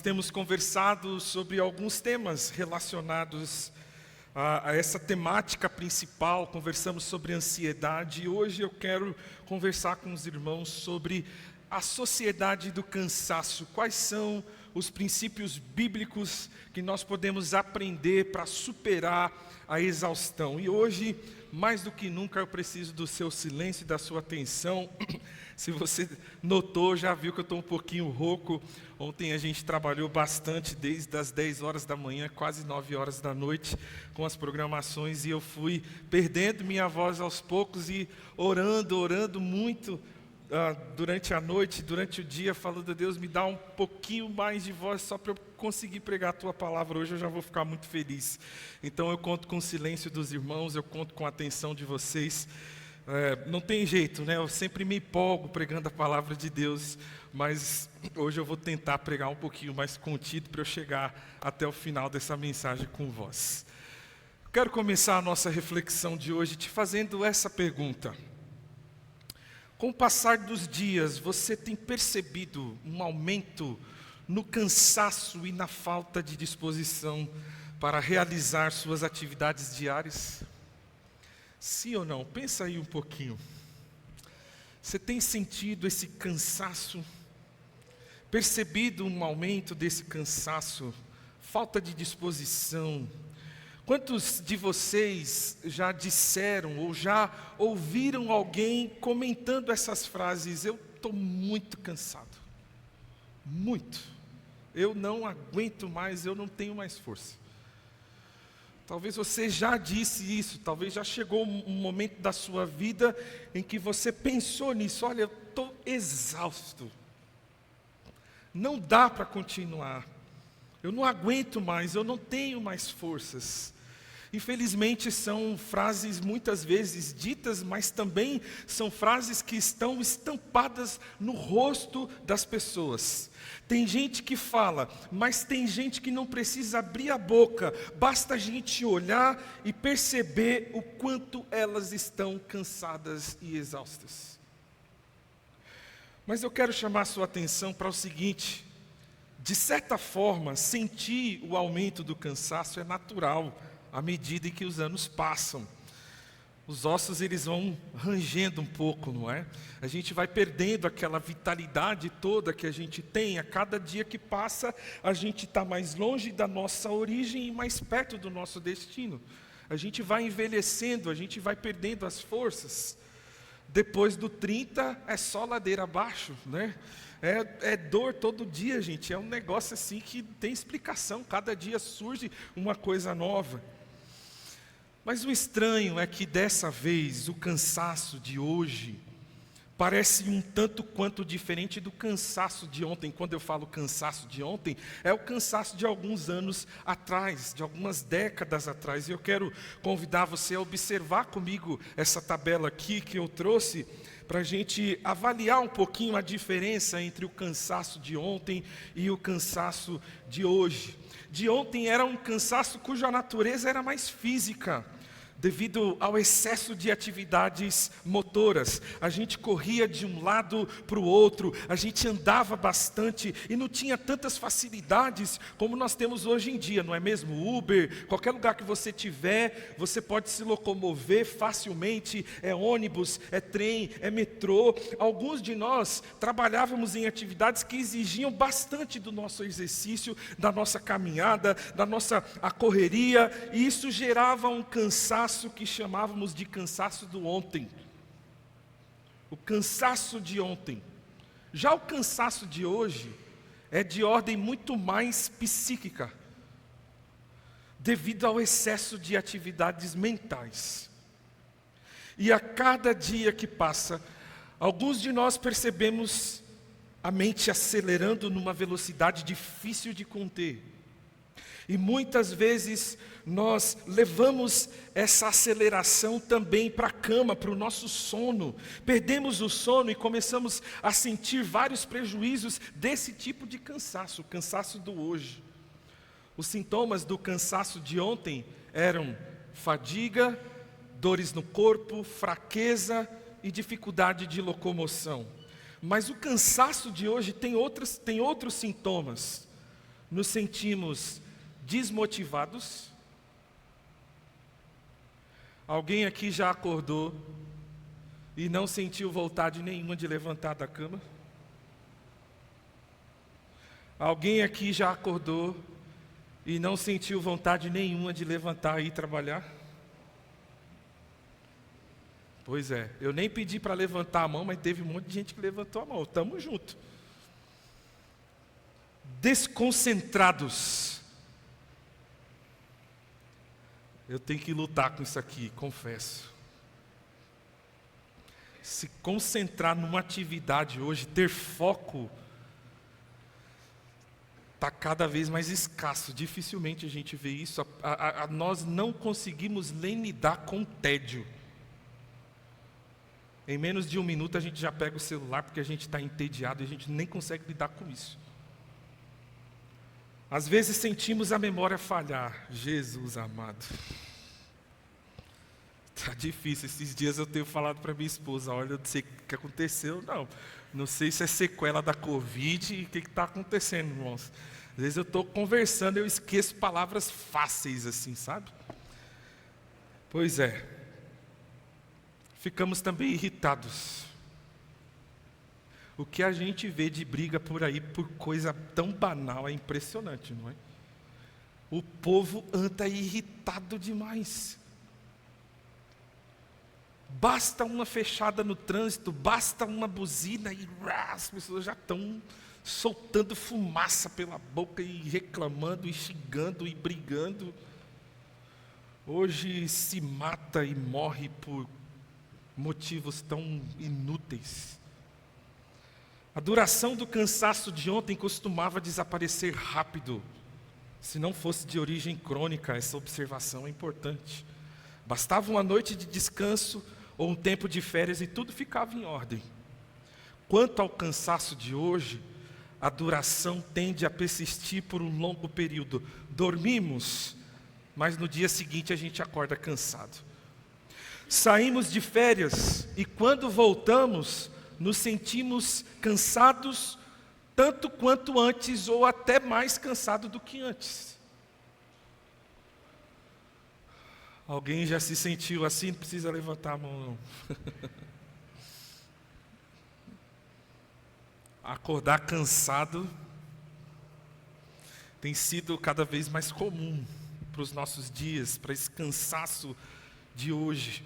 temos conversado sobre alguns temas relacionados a essa temática principal. Conversamos sobre ansiedade e hoje eu quero conversar com os irmãos sobre a sociedade do cansaço. Quais são os princípios bíblicos que nós podemos aprender para superar a exaustão? E hoje, mais do que nunca, eu preciso do seu silêncio e da sua atenção. Se você notou, já viu que eu estou um pouquinho rouco. Ontem a gente trabalhou bastante, desde as 10 horas da manhã, quase 9 horas da noite, com as programações, e eu fui perdendo minha voz aos poucos e orando muito durante a noite, durante o dia, falando: Deus, me dá um pouquinho mais de voz só para eu conseguir pregar a Tua palavra hoje, eu já vou ficar muito feliz. Então eu conto com o silêncio dos irmãos, eu conto com a atenção de vocês. Não tem jeito, né? Eu sempre me empolgo pregando a palavra de Deus, mas hoje eu vou tentar pregar um pouquinho mais contido para eu chegar até o final dessa mensagem com vós. Quero começar a nossa reflexão de hoje te fazendo essa pergunta. Com o passar dos dias, você tem percebido um aumento no cansaço e na falta de disposição para realizar suas atividades diárias? Sim ou não? Pensa aí um pouquinho. Você tem sentido esse cansaço? Percebido um aumento desse cansaço? Falta de disposição? Quantos de vocês já disseram ou já ouviram alguém comentando essas frases? Eu estou muito cansado. Muito. Eu não aguento mais, eu não tenho mais força. Talvez você já disse isso, talvez já chegou um momento da sua vida em que você pensou nisso. Olha, eu estou exausto. Não dá para continuar. Eu não aguento mais, eu não tenho mais forças. Infelizmente são frases muitas vezes ditas, mas também são frases que estão estampadas no rosto das pessoas. Tem gente que fala, mas tem gente que não precisa abrir a boca, basta a gente olhar e perceber o quanto elas estão cansadas e exaustas. Mas eu quero chamar a sua atenção para o seguinte: de certa forma, sentir o aumento do cansaço é natural à medida em que os anos passam. Os ossos, eles vão rangendo um pouco, não é? A gente vai perdendo aquela vitalidade toda que a gente tem. A cada dia que passa, a gente está mais longe da nossa origem e mais perto do nosso destino. A gente vai envelhecendo, a gente vai perdendo as forças. Depois do 30, é só ladeira abaixo, né? É dor todo dia, gente. É um negócio assim que tem explicação. Cada dia surge uma coisa nova. Mas o estranho é que dessa vez o cansaço de hoje parece um tanto quanto diferente do cansaço de ontem. Quando eu falo cansaço de ontem, é o cansaço de alguns anos atrás, de algumas décadas atrás. E eu quero convidar você a observar comigo essa tabela aqui que eu trouxe, para a gente avaliar um pouquinho a diferença entre o cansaço de ontem e o cansaço de hoje. De ontem era um cansaço cuja natureza era mais física, devido ao excesso de atividades motoras. A gente corria de um lado para o outro, a gente andava bastante e não tinha tantas facilidades como nós temos hoje em dia, não é mesmo? Uber, qualquer lugar que você tiver, você pode se locomover facilmente, é ônibus, é trem, é metrô. Alguns de nós trabalhávamos em atividades que exigiam bastante do nosso exercício, da nossa caminhada, da nossa correria, e isso gerava um cansaço que chamávamos de cansaço do ontem. O cansaço de ontem. Já o cansaço de hoje é de ordem muito mais psíquica, devido ao excesso de atividades mentais. E a cada dia que passa, alguns de nós percebemos a mente acelerando numa velocidade difícil de conter. E muitas vezes nós levamos essa aceleração também para a cama, para o nosso sono. Perdemos o sono e começamos a sentir vários prejuízos desse tipo de cansaço, o cansaço do hoje. Os sintomas do cansaço de ontem eram fadiga, dores no corpo, fraqueza e dificuldade de locomoção. Mas o cansaço de hoje tem outros sintomas. nos sentimos desmotivados? Alguém aqui já acordou e não sentiu vontade nenhuma de levantar da cama? Alguém aqui já acordou e não sentiu vontade nenhuma de levantar e ir trabalhar? Pois é, eu nem pedi para levantar a mão, mas teve um monte de gente que levantou a mão. Estamos juntos. Desconcentrados. Eu tenho que lutar com isso aqui, confesso. Se concentrar numa atividade hoje, ter foco, está cada vez mais escasso. Dificilmente a gente vê isso. Nós não conseguimos nem lidar com o tédio. Em menos de um minuto a gente já pega o celular porque a gente está entediado e a gente nem consegue lidar com isso. Às vezes sentimos a memória falhar. Jesus amado. Está difícil. Esses dias eu tenho falado para minha esposa, olha, eu não sei o que aconteceu, não sei se é sequela da Covid e o que está acontecendo, irmãos. Às vezes eu estou conversando, eu esqueço palavras fáceis assim, sabe? Pois é. Ficamos também irritados. O que a gente vê de briga por aí por coisa tão banal é impressionante, não é? O povo anda irritado demais. Basta uma fechada no trânsito, basta uma buzina e as pessoas já estão soltando fumaça pela boca e reclamando e xingando e brigando. Hoje se mata e morre por motivos tão inúteis. A duração do cansaço de ontem costumava desaparecer rápido. Se não fosse de origem crônica, essa observação é importante. Bastava uma noite de descanso ou um tempo de férias e tudo ficava em ordem. Quanto ao cansaço de hoje, a duração tende a persistir por um longo período. Dormimos, mas no dia seguinte a gente acorda cansado. Saímos de férias e quando voltamos, nos sentimos cansados, tanto quanto antes ou até mais cansado do que antes. Alguém já se sentiu assim? Não precisa levantar a mão, não. Acordar cansado tem sido cada vez mais comum para os nossos dias, para esse cansaço de hoje.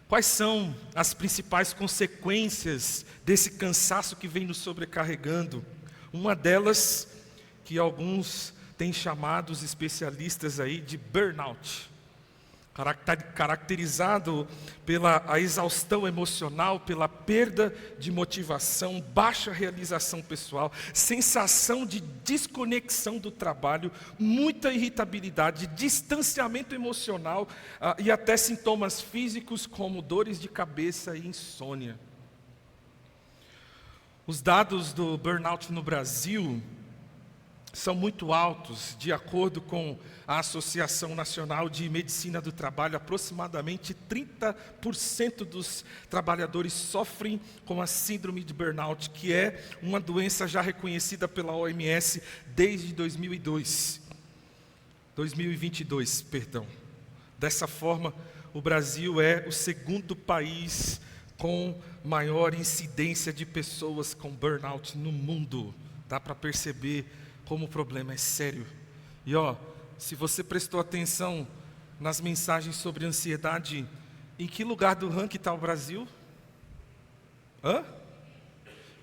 Quais são as principais consequências desse cansaço que vem nos sobrecarregando? Uma delas, que alguns têm chamado, os especialistas aí, de burnout. Caracterizado pela exaustão emocional, pela perda de motivação, baixa realização pessoal, sensação de desconexão do trabalho, muita irritabilidade, distanciamento emocional e até sintomas físicos como dores de cabeça e insônia. Os dados do burnout no Brasil são muito altos. De acordo com a Associação Nacional de Medicina do Trabalho, aproximadamente 30% dos trabalhadores sofrem com a síndrome de burnout, que é uma doença já reconhecida pela OMS desde 2022. Dessa forma, o Brasil é o segundo país com maior incidência de pessoas com burnout no mundo. Dá para perceber como o problema é sério. E se você prestou atenção nas mensagens sobre ansiedade, em que lugar do ranking está o Brasil?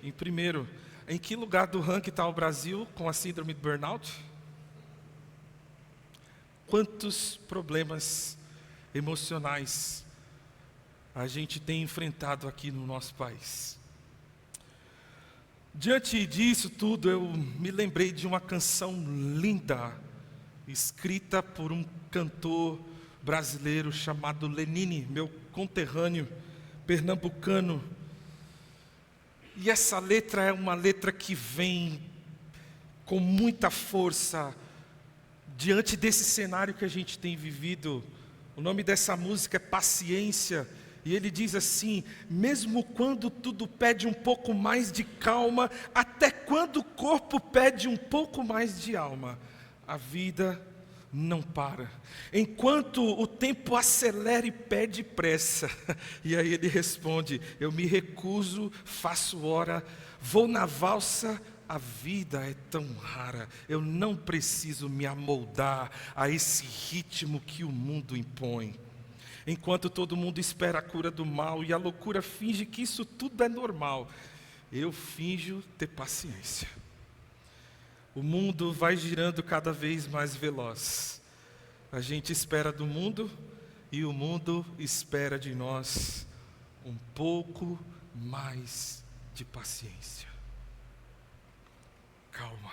Em primeiro. Em que lugar do ranking está o Brasil com a síndrome de burnout? Quantos problemas emocionais a gente tem enfrentado aqui no nosso país? Diante disso tudo, eu me lembrei de uma canção linda, escrita por um cantor brasileiro chamado Lenine, meu conterrâneo, pernambucano. E essa letra é uma letra que vem com muita força diante desse cenário que a gente tem vivido. O nome dessa música é Paciência, E ele diz assim: mesmo quando tudo pede um pouco mais de calma, até quando o corpo pede um pouco mais de alma, a vida não para. Enquanto o tempo acelera e pede pressa. E aí ele responde: eu me recuso, faço hora, vou na valsa. A vida é tão rara, eu não preciso me amoldar a esse ritmo que o mundo impõe. Enquanto todo mundo espera a cura do mal e a loucura finge que isso tudo é normal, eu finjo ter paciência. O mundo vai girando cada vez mais veloz. A gente espera do mundo e o mundo espera de nós um pouco mais de paciência. Calma.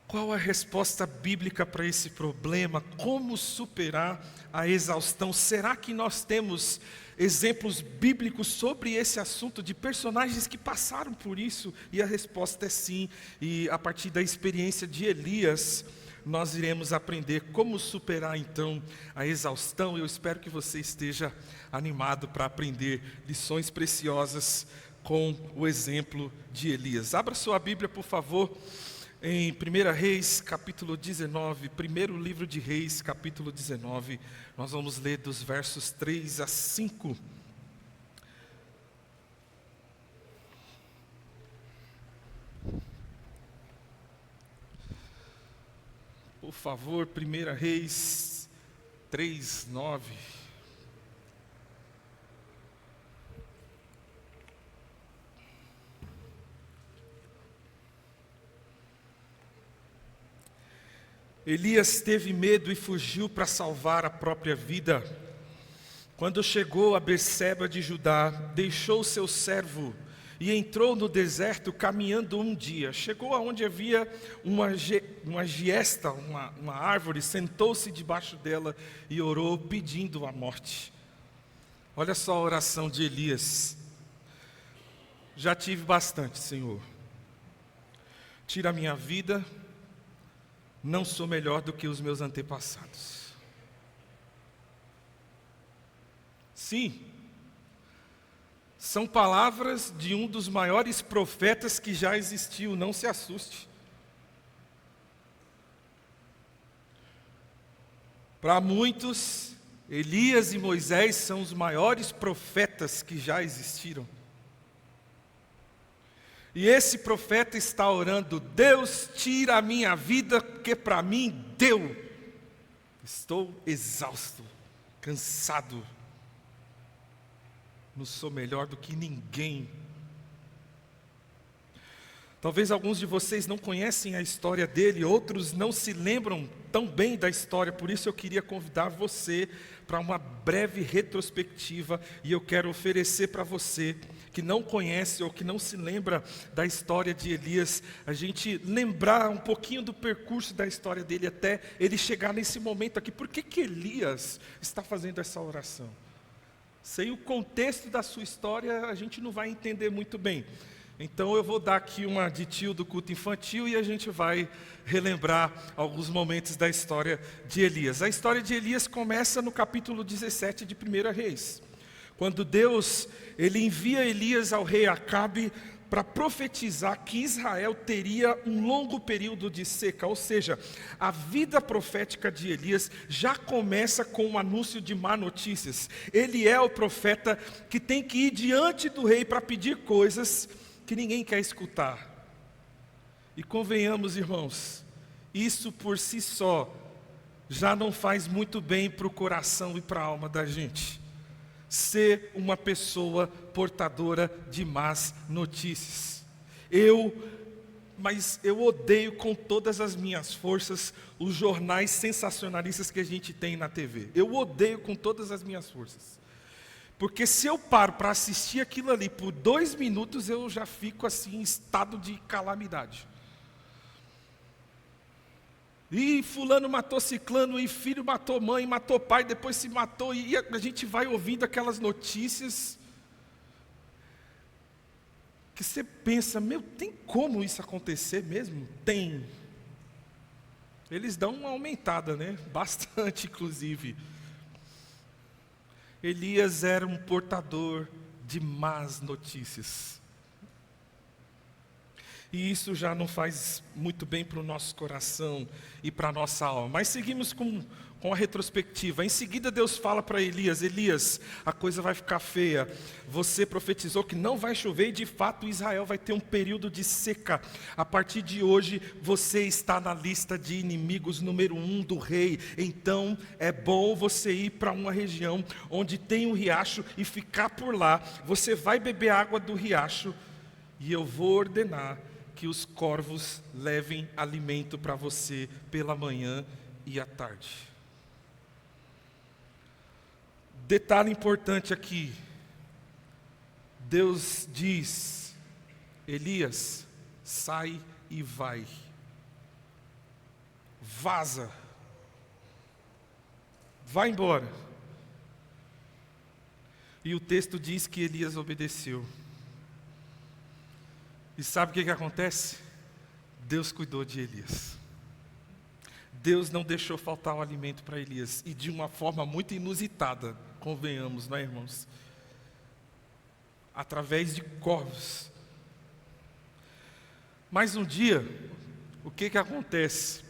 Qual a resposta bíblica para esse problema? Como superar a exaustão? Será que nós temos exemplos bíblicos sobre esse assunto, de personagens que passaram por isso? E a resposta é sim. E a partir da experiência de Elias, nós iremos aprender como superar então a exaustão. Eu espero que você esteja animado para aprender lições preciosas com o exemplo de Elias. Abra sua Bíblia, por favor, em 1 Reis, capítulo 19, primeiro livro de Reis, capítulo 19, nós vamos ler dos versos 3 a 5. Por favor, 1 Reis 3, 9. Elias teve medo e fugiu para salvar a própria vida. Quando chegou a Berseba de Judá, deixou seu servo e entrou no deserto caminhando um dia. Chegou aonde havia uma giesta, uma árvore, sentou-se debaixo dela e orou pedindo a morte. Olha só a oração de Elias: já tive bastante, Senhor. Tira a minha vida. Não sou melhor do que os meus antepassados. Sim, são palavras de um dos maiores profetas que já existiu, não se assuste. Para muitos, Elias e Moisés são os maiores profetas que já existiram. E esse profeta está orando: Deus, tira a minha vida, porque para mim deu. Estou exausto, cansado. Não sou melhor do que ninguém. Talvez alguns de vocês não conhecem a história dele, outros não se lembram tão bem da história, por isso eu queria convidar você para uma breve retrospectiva, e eu quero oferecer para você que não conhece ou que não se lembra da história de Elias, a gente lembrar um pouquinho do percurso da história dele até ele chegar nesse momento aqui. Por que Elias está fazendo essa oração? Sem o contexto da sua história, a gente não vai entender muito bem. Então eu vou dar aqui uma de tio do culto infantil e a gente vai relembrar alguns momentos da história de Elias. A história de Elias começa no capítulo 17 de 1 Reis, quando Deus ele envia Elias ao rei Acabe para profetizar que Israel teria um longo período de seca, ou seja, a vida profética de Elias já começa com um anúncio de má notícias. Ele é o profeta que tem que ir diante do rei para pedir coisas que ninguém quer escutar. E convenhamos, irmãos, isso por si só já não faz muito bem para o coração e para a alma da gente. Ser uma pessoa portadora de más notícias. Mas eu odeio com todas as minhas forças os jornais sensacionalistas que a gente tem na TV. Eu odeio com todas as minhas forças. Porque se eu paro para assistir aquilo ali por 2 minutos, eu já fico assim em estado de calamidade. E fulano matou ciclano, e filho matou mãe, matou pai, depois se matou, e a gente vai ouvindo aquelas notícias que você pensa, tem como isso acontecer mesmo? Tem. Eles dão uma aumentada, né? Bastante, inclusive. Elias era um portador de más notícias. E isso já não faz muito bem para o nosso coração e para a nossa alma. Mas seguimos com a retrospectiva. Em seguida Deus fala para Elias: Elias, a coisa vai ficar feia. Você profetizou que não vai chover e de fato Israel vai ter um período de seca. A partir de hoje você está na lista de inimigos número 1 do rei. Então é bom você ir para uma região onde tem um riacho e ficar por lá. Você vai beber água do riacho e eu vou ordenar que os corvos levem alimento para você pela manhã e à tarde. Detalhe importante aqui. Deus diz: Elias, sai e vai. Vaza. Vai embora. E o texto diz que Elias obedeceu. E sabe o que acontece? Deus cuidou de Elias. Deus não deixou faltar o alimento para Elias. E de uma forma muito inusitada, convenhamos, não é, irmãos? Através de corvos. Mas um dia, o que acontece?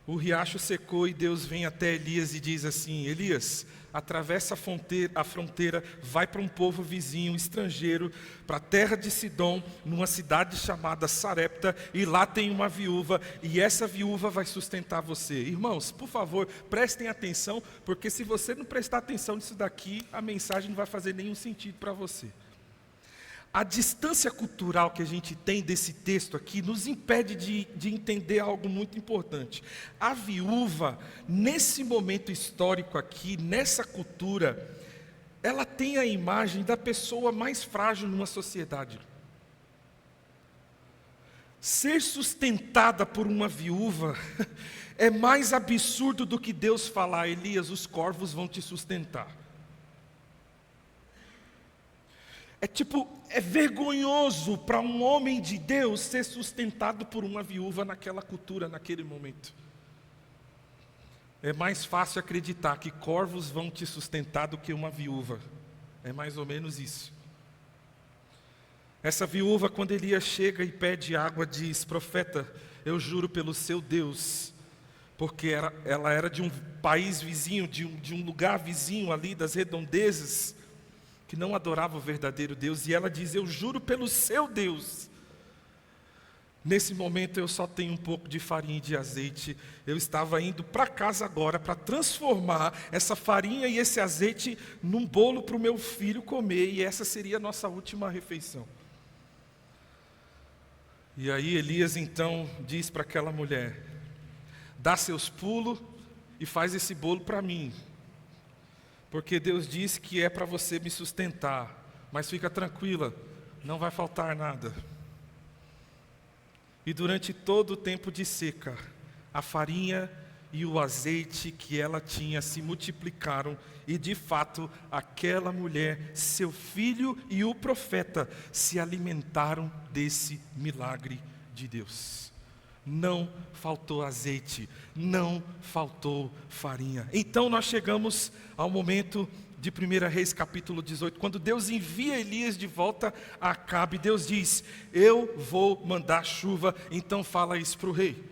O riacho secou e Deus vem até Elias e diz assim: Elias, atravessa a fronteira, vai para um povo vizinho, estrangeiro, para a terra de Sidom, numa cidade chamada Sarepta, e lá tem uma viúva, e essa viúva vai sustentar você. Irmãos, por favor, prestem atenção, porque se você não prestar atenção nisso daqui, a mensagem não vai fazer nenhum sentido para você. A distância cultural que a gente tem desse texto aqui nos impede de entender algo muito importante. A viúva, nesse momento histórico aqui, nessa cultura, ela tem a imagem da pessoa mais frágil numa sociedade. Ser sustentada por uma viúva é mais absurdo do que Deus falar: Elias, os corvos vão te sustentar. É vergonhoso para um homem de Deus ser sustentado por uma viúva naquela cultura, naquele momento. É mais fácil acreditar que corvos vão te sustentar do que uma viúva. É mais ou menos isso. Essa viúva, quando Elias chega e pede água, diz: profeta, eu juro pelo seu Deus, porque ela era de um país vizinho, de um lugar vizinho ali das redondezas, que não adorava o verdadeiro Deus, e ela diz: eu juro pelo seu Deus. Nesse momento eu só tenho um pouco de farinha e de azeite. Eu estava indo para casa agora para transformar essa farinha e esse azeite num bolo para o meu filho comer, e essa seria a nossa última refeição. E aí Elias então diz para aquela mulher: dá seus pulos e faz esse bolo para mim. Porque Deus disse que é para você me sustentar, mas fica tranquila, não vai faltar nada. E durante todo o tempo de seca, a farinha e o azeite que ela tinha se multiplicaram, e de fato, aquela mulher, seu filho e o profeta se alimentaram desse milagre de Deus. Não faltou azeite, não faltou farinha. Então nós chegamos ao momento de 1 Reis capítulo 18, quando Deus envia Elias de volta a Acabe. Deus diz: eu vou mandar chuva, então fala isso para o rei.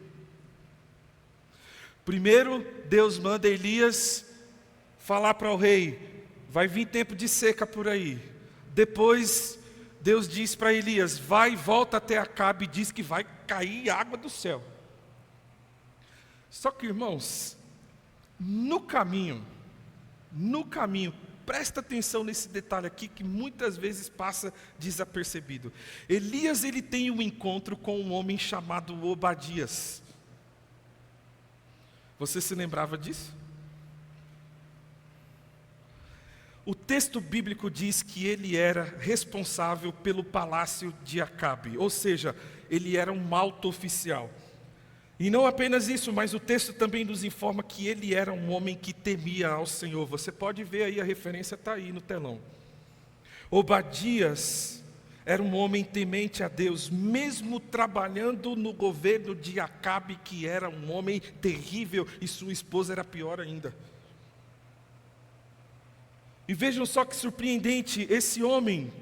Primeiro Deus manda Elias falar para o rei: vai vir tempo de seca por aí. Depois Deus diz para Elias: vai e volta até Acabe e diz que vai cair água do céu. Só que, irmãos, no caminho, presta atenção nesse detalhe aqui que muitas vezes passa desapercebido. Elias, ele tem um encontro com um homem chamado Obadias. Você se lembrava disso? O texto bíblico diz que ele era responsável pelo palácio de Acabe, ou seja, ele era um alto oficial. E não apenas isso, mas o texto também nos informa que ele era um homem que temia ao Senhor. Você pode ver aí, a referência está aí no telão. Obadias era um homem temente a Deus, mesmo trabalhando no governo de Acabe, que era um homem terrível, e sua esposa era pior ainda. E vejam só que surpreendente, esse homem,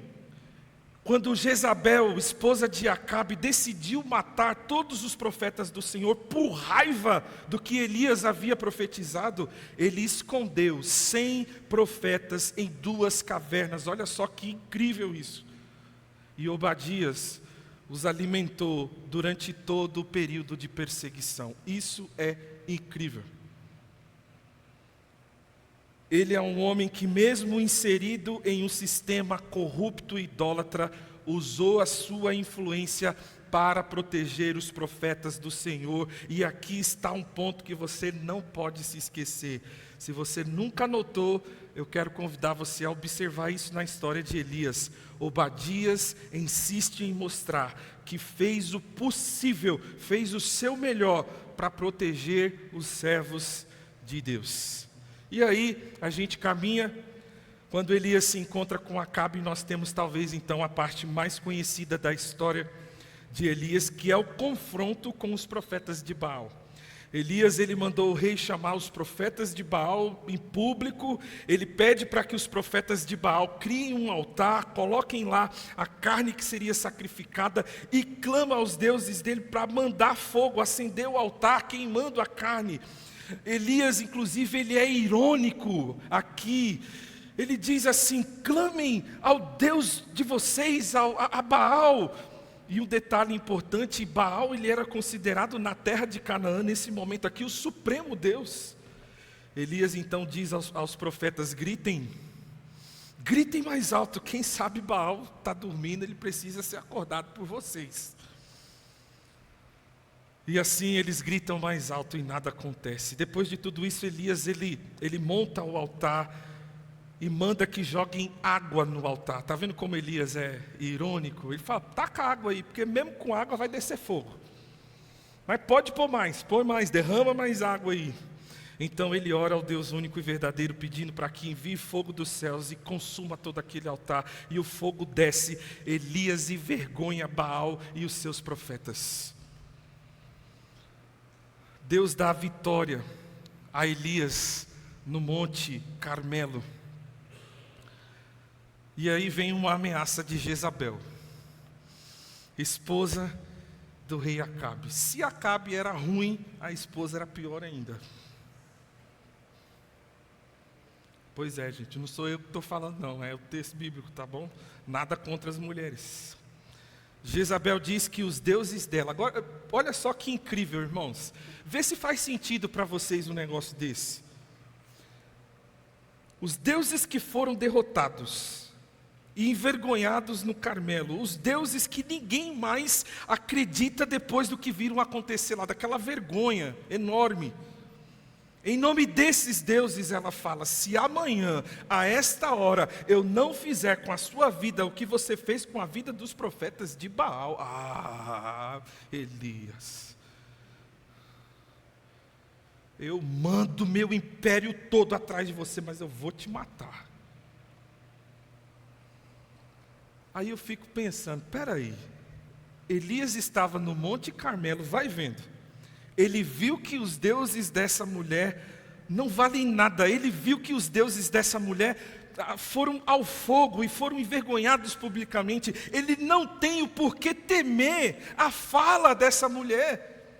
quando Jezabel, esposa de Acabe, decidiu matar todos os profetas do Senhor por raiva do que Elias havia profetizado, ele escondeu 100 profetas em 2 cavernas. Olha só que incrível isso. E Obadias os alimentou durante todo o período de perseguição. Isso é incrível. Ele é um homem que, mesmo inserido em um sistema corrupto e idólatra, usou a sua influência para proteger os profetas do Senhor. E aqui está um ponto que você não pode se esquecer. Se você nunca notou, eu quero convidar você a observar isso na história de Elias. Obadias insiste em mostrar que fez o possível, fez o seu melhor para proteger os servos de Deus. E aí a gente caminha, quando Elias se encontra com Acabe, nós temos talvez então a parte mais conhecida da história de Elias, que é o confronto com os profetas de Baal. Elias, ele mandou o rei chamar os profetas de Baal em público, ele pede para que os profetas de Baal criem um altar, coloquem lá a carne que seria sacrificada e clama aos deuses dele para mandar fogo, acender o altar, queimando a carne. Elias, inclusive, ele é irônico aqui. Ele diz assim: clamem ao Deus de vocês, a Baal. E um detalhe importante, Baal ele era considerado na terra de Canaã, nesse momento aqui, o supremo Deus. Elias então diz aos profetas: gritem mais alto, quem sabe Baal está dormindo, ele precisa ser acordado por vocês. E assim eles gritam mais alto e nada acontece. Depois de tudo isso, Elias ele monta o altar e manda que joguem água no altar. Está vendo como Elias é irônico? Ele fala: taca água aí, porque mesmo com água vai descer fogo. Mas pode pôr mais, põe mais, derrama mais água aí. Então ele ora ao Deus único e verdadeiro, pedindo para que envie fogo dos céus e consuma todo aquele altar. E o fogo desce, Elias envergonha Baal e os seus profetas. Deus dá a vitória a Elias no Monte Carmelo. E aí vem uma ameaça de Jezabel, esposa do rei Acabe. Se Acabe era ruim, a esposa era pior ainda. Pois é, gente, não sou eu que estou falando não, é o texto bíblico, tá bom? Nada contra as mulheres. Jezabel diz que os deuses dela... Agora, olha só que incrível, irmãos. Vê se faz sentido para vocês um negócio desse. Os deuses que foram derrotados e envergonhados no Carmelo, os deuses que ninguém mais acredita depois do que viram acontecer lá, daquela vergonha enorme. Em nome desses deuses, ela fala: se amanhã, a esta hora, eu não fizer com a sua vida o que você fez com a vida dos profetas de Baal. Elias, eu mando meu império todo atrás de você, mas eu vou te matar. Aí eu fico pensando, peraí, Elias estava no Monte Carmelo, vai vendo. Ele viu que os deuses dessa mulher não valem nada. Ele viu que os deuses dessa mulher foram ao fogo e foram envergonhados publicamente. Ele não tem o porquê temer a fala dessa mulher,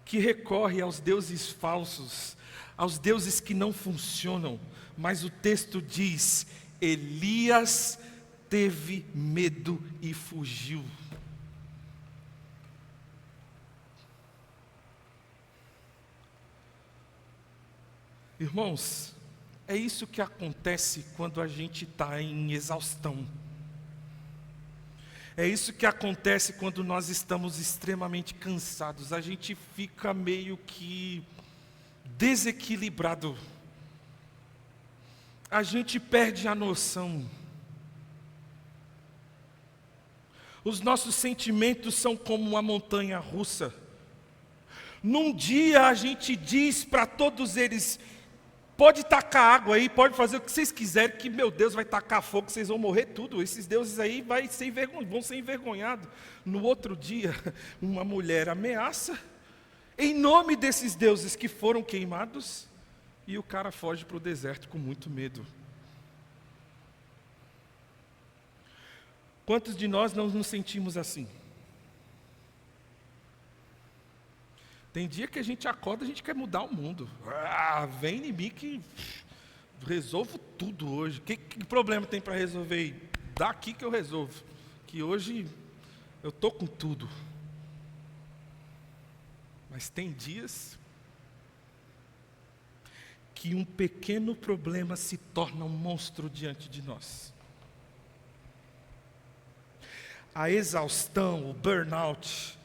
que recorre aos deuses falsos, aos deuses que não funcionam. Mas o texto diz: Elias teve medo e fugiu. Irmãos, é isso que acontece quando a gente está em exaustão. É isso que acontece quando nós estamos extremamente cansados. A gente fica meio que desequilibrado. A gente perde a noção. Os nossos sentimentos são como uma montanha russa. Num dia a gente diz para todos eles: pode tacar água aí, pode fazer o que vocês quiserem, que meu Deus vai tacar fogo, vocês vão morrer tudo. Esses deuses aí vão ser envergonhados. No outro dia, uma mulher ameaça, em nome desses deuses que foram queimados, e o cara foge para o deserto com muito medo. Quantos de nós não nos sentimos assim? Tem dia que a gente acorda, a gente quer mudar o mundo. Vem em mim que resolvo tudo hoje. Que problema tem para resolver aí? Daqui que eu resolvo. Que hoje eu estou com tudo. Mas tem dias que um pequeno problema se torna um monstro diante de nós. A exaustão, o burnout,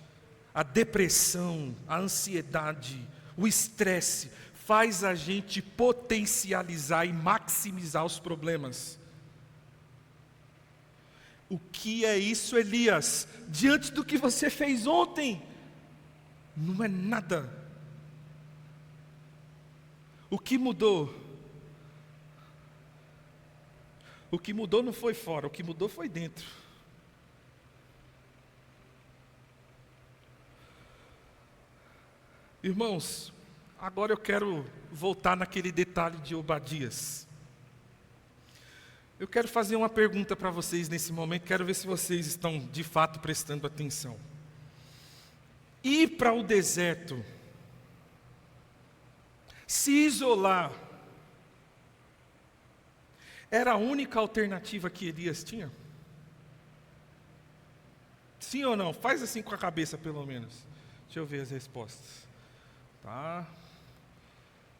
a depressão, a ansiedade, o estresse, faz a gente potencializar e maximizar os problemas. O que é isso, Elias? Diante do que você fez ontem, não é nada. O que mudou? O que mudou não foi fora, o que mudou foi dentro. Irmãos, agora eu quero voltar naquele detalhe de Obadias. Eu quero fazer uma pergunta para vocês nesse momento, quero ver se vocês estão de fato prestando atenção. Ir para o deserto, se isolar, era a única alternativa que Elias tinha? Sim ou não? Faz assim com a cabeça pelo menos. Deixa eu ver as respostas. Tá?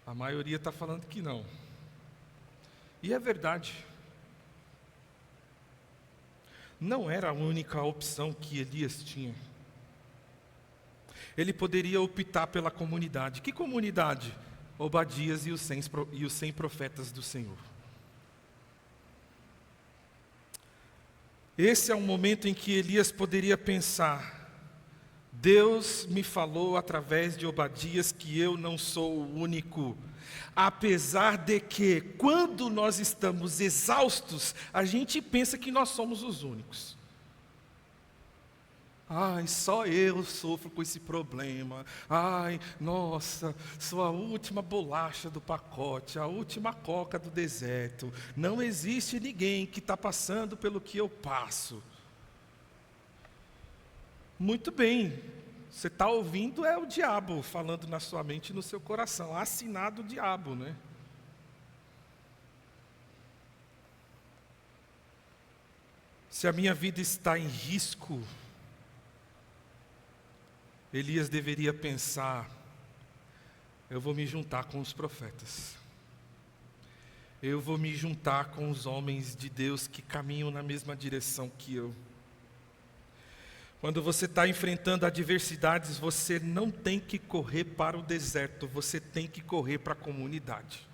A maioria está falando que não. E é verdade. Não era a única opção que Elias tinha. Ele poderia optar pela comunidade. Que comunidade? Obadias e os 100 profetas do Senhor. Esse é um momento em que Elias poderia pensar: Deus me falou através de Obadias que eu não sou o único. Apesar de que, quando nós estamos exaustos, a gente pensa que nós somos os únicos. Ai, só eu sofro com esse problema. Ai, nossa, sou a última bolacha do pacote, a última coca do deserto. Não existe ninguém que está passando pelo que eu passo. Muito bem, você está ouvindo é o diabo falando na sua mente e no seu coração. Assinado o diabo, né? Se a minha vida está em risco, Elias deveria pensar: eu vou me juntar com os profetas. Eu vou me juntar com os homens de Deus que caminham na mesma direção que eu. Quando você está enfrentando adversidades, você não tem que correr para o deserto, você tem que correr para a comunidade.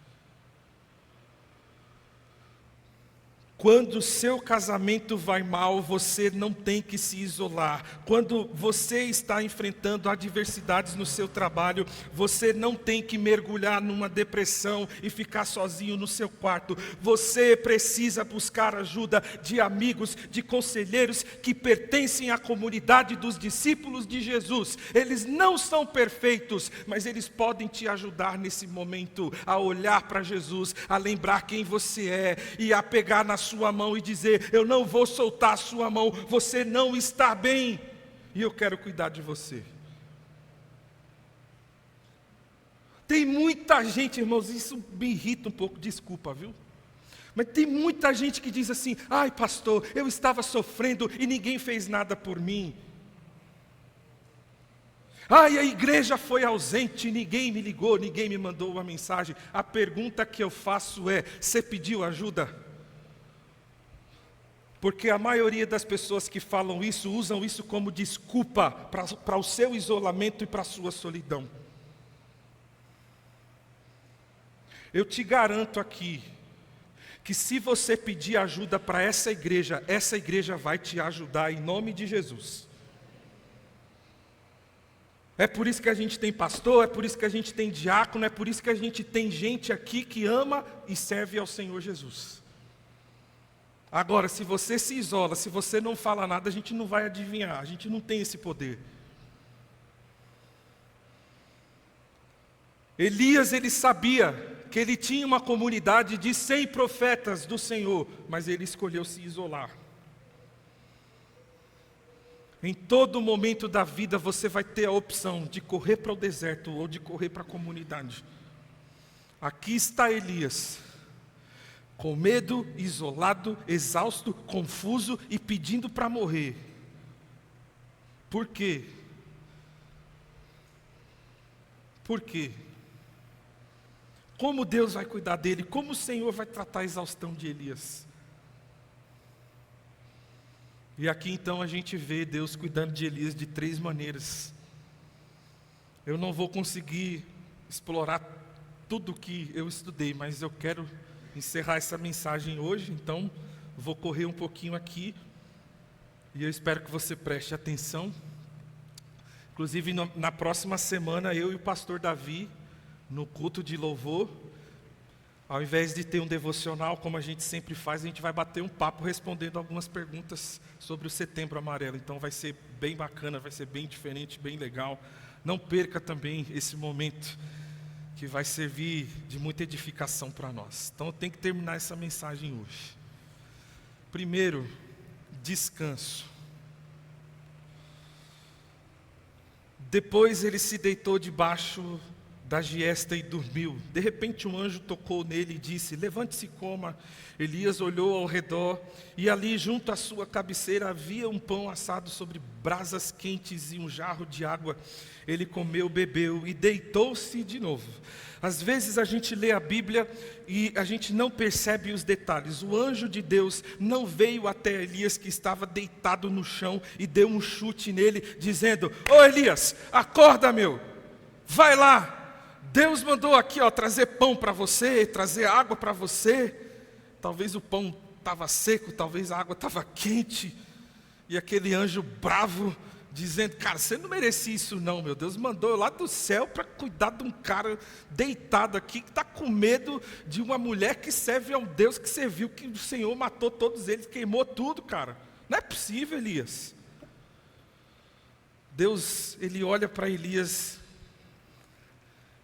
Quando o seu casamento vai mal, você não tem que se isolar. Quando você está enfrentando adversidades no seu trabalho, você não tem que mergulhar numa depressão e ficar sozinho no seu quarto. Você precisa buscar ajuda de amigos, de conselheiros que pertencem à comunidade dos discípulos de Jesus. Eles não são perfeitos, mas eles podem te ajudar nesse momento a olhar para Jesus, a lembrar quem você é e a pegar na sua mão e dizer: eu não vou soltar a sua mão, você não está bem e eu quero cuidar de você. Tem muita gente, irmãos, isso me irrita um pouco, desculpa, viu? Mas tem muita gente que diz assim: ai pastor, eu estava sofrendo e ninguém fez nada por mim. Ai, a igreja foi ausente, ninguém me ligou, ninguém me mandou uma mensagem. A pergunta que eu faço é: você pediu ajuda? Porque a maioria das pessoas que falam isso, usam isso como desculpa para o seu isolamento e para a sua solidão. Eu te garanto aqui, que se você pedir ajuda para essa igreja vai te ajudar em nome de Jesus. É por isso que a gente tem pastor, é por isso que a gente tem diácono, é por isso que a gente tem gente aqui que ama e serve ao Senhor Jesus. Agora, se você se isola, se você não fala nada, a gente não vai adivinhar, a gente não tem esse poder. Elias, ele sabia que ele tinha uma comunidade de 100 profetas do Senhor, mas ele escolheu se isolar. Em todo momento da vida você vai ter a opção de correr para o deserto ou de correr para a comunidade. Aqui está Elias, com medo, isolado, exausto, confuso e pedindo para morrer. Por quê? Por quê? Como Deus vai cuidar dele? Como o Senhor vai tratar a exaustão de Elias? E aqui então a gente vê Deus cuidando de Elias de 3 maneiras. Eu não vou conseguir explorar tudo que eu estudei, mas eu quero encerrar essa mensagem hoje, então vou correr um pouquinho aqui e eu espero que você preste atenção. Inclusive na próxima semana eu e o pastor Davi, no culto de louvor, ao invés de ter um devocional, como a gente sempre faz, a gente vai bater um papo respondendo algumas perguntas sobre o Setembro Amarelo. Então vai ser bem bacana, vai ser bem diferente, bem legal. Não perca também esse momento, que vai servir de muita edificação para nós. Então eu tenho que terminar essa mensagem hoje. Primeiro, descanso. Depois ele se deitou debaixo da giesta e dormiu. De repente um anjo tocou nele e disse: levante-se e coma. Elias olhou ao redor e ali junto à sua cabeceira havia um pão assado sobre brasas quentes e um jarro de água. Ele comeu, bebeu e deitou-se de novo. Às vezes a gente lê a Bíblia e a gente não percebe os detalhes. O anjo de Deus não veio até Elias, que estava deitado no chão, e deu um chute nele, dizendo: ô Elias, acorda, meu, vai lá. Deus mandou aqui, trazer pão para você, trazer água para você. Talvez o pão estava seco, talvez a água estava quente. E aquele anjo bravo, dizendo: cara, você não merecia isso não, meu Deus mandou eu lá do céu para cuidar de um cara deitado aqui, que está com medo de uma mulher que serve a um Deus que serviu, que o Senhor matou todos eles, queimou tudo, cara. Não é possível, Elias. Deus, ele olha para Elias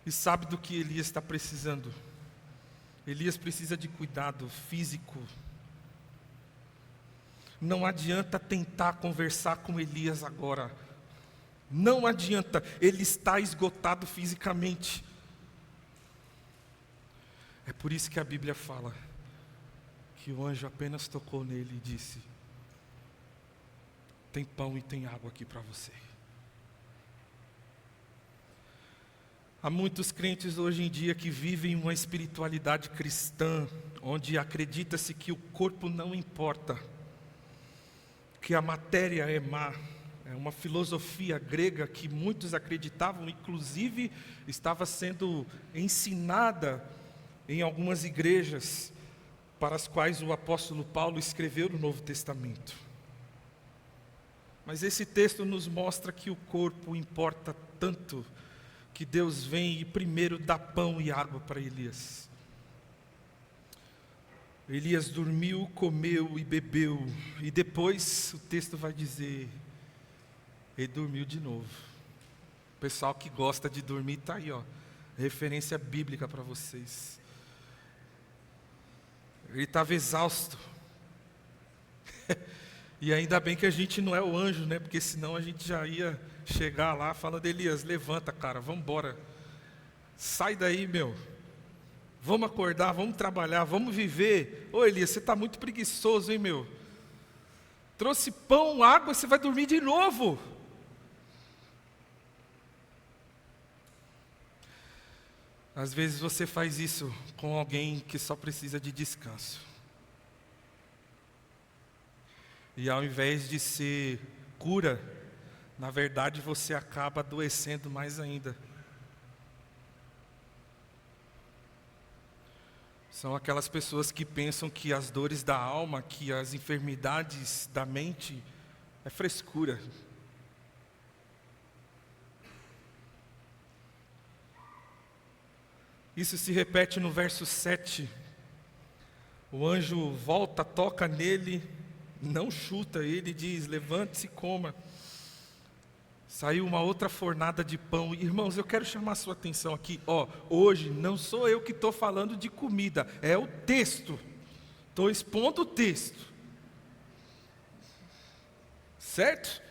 e sabe do que Elias está precisando. Elias precisa de cuidado físico. Não adianta tentar conversar com Elias agora. Não adianta, ele está esgotado fisicamente. É por isso que a Bíblia fala que o anjo apenas tocou nele e disse: tem pão e tem água aqui para você. Há muitos crentes hoje em dia que vivem uma espiritualidade cristã, onde acredita-se que o corpo não importa, que a matéria é má. É uma filosofia grega que muitos acreditavam, inclusive estava sendo ensinada em algumas igrejas para as quais o apóstolo Paulo escreveu no Novo Testamento. Mas esse texto nos mostra que o corpo importa tanto, que Deus vem e primeiro dá pão e água para Elias. Elias dormiu, comeu e bebeu, e depois o texto vai dizer, ele dormiu de novo. O pessoal que gosta de dormir está aí, referência bíblica para vocês. Ele estava exausto. E ainda bem que a gente não é o anjo, né? Porque senão a gente já ia chegar lá falando: Elias, levanta, cara, vamos embora. Sai daí, meu. Vamos acordar, vamos trabalhar, vamos viver. Ô Elias, você está muito preguiçoso, hein, meu? Trouxe pão, água, você vai dormir de novo. Às vezes você faz isso com alguém que só precisa de descanso. E ao invés de ser cura, na verdade você acaba adoecendo mais ainda. São aquelas pessoas que pensam que as dores da alma, que as enfermidades da mente é frescura. Isso se repete no verso 7. O anjo volta, toca nele, não chuta ele, diz: levante-se e coma. Saiu uma outra fornada de pão. Irmãos, eu quero chamar a sua atenção aqui. Hoje não sou eu que estou falando de comida, é o texto. Estou expondo o texto. Certo?